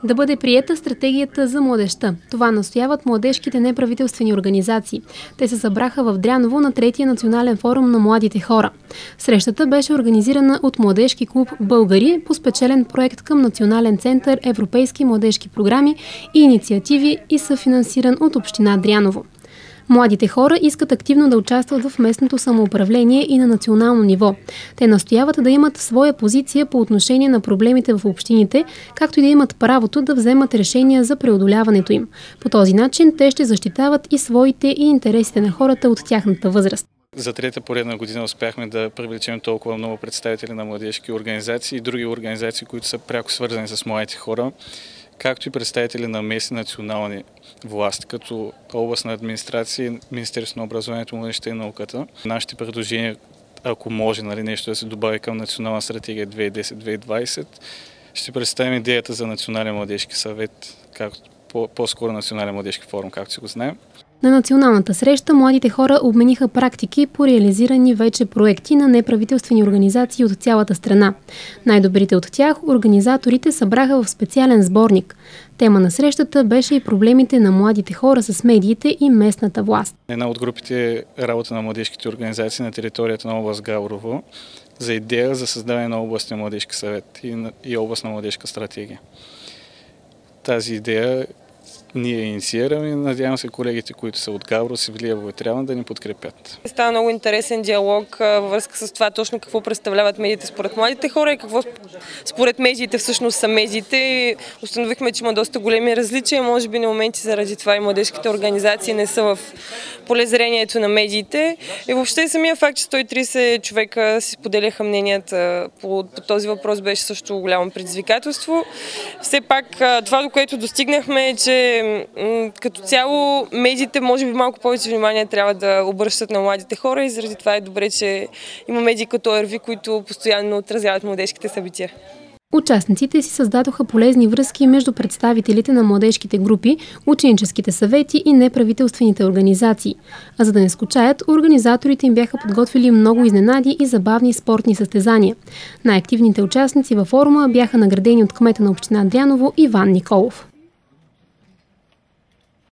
Да бъде приета стратегията за младежта. Това настояват младежките неправителствени организации. Те се събраха в Дряново на 3-я национален форум на младите хора. Срещата беше организирана от младежки клуб Българи по спечелен проект към Национален център Европейски младежки програми и инициативи и съфинансиран от община Дряново. Младите хора искат активно да участват в местното самоуправление и на национално ниво. Те настояват да имат своя позиция по отношение на проблемите в общините, както и да имат правото да вземат решения за преодоляването им. По този начин те ще защитават и своите и интересите на хората от тяхната възраст. За трета поредна година успяхме да привлечем толкова много представители на младежки организации и други организации, които са пряко свързани с младите хора, както и представители на местни национални власти, като областна администрация и Министерството на образованието, младежта и науката. Нашите предложения, ако може нещо да се добави към Национална стратегия 2010-2020, ще представим идеята за Национален младежки съвет, по-скоро Национален младежки форум, както си го знаем. На националната среща младите хора обмениха практики по реализирани вече проекти на неправителствени организации от цялата страна. Най-добрите от тях организаторите събраха в специален сборник. Тема на срещата беше и проблемите на младите хора с медиите и местната власт. Една от групите е работа на младежките организации на територията на област Габрово за идея за създаване на областен младежки съвет и областна младежка стратегия. Тази идея ние инициираме и надявам се колегите, които са от Габрово, Севлиево и Вотряна да ни подкрепят. Става много интересен диалог във връзка с това точно какво представляват медиите според младите хора и какво според медиите всъщност са медиите. Установихме, че има доста големи различия, може би на моменти заради това и младежките организации не са в полезрението на медиите. И въобще самия факт, че 130 човека си поделяха мненията по този въпрос беше също голямо предизвикателство. Все пак това, до което достигнахме е, че като цяло медиите може би малко повече внимание трябва да обръщат на младите хора и заради това е добре, че има медии като РВ, които постоянно отразяват младежките събития. Участниците си създадоха полезни връзки между представителите на младежките групи, ученическите съвети и неправителствените организации. А за да не скучаят, организаторите им бяха подготвили много изненади и забавни спортни състезания. Най-активните участници във форума бяха наградени от кмета на община Дряново Иван Николов.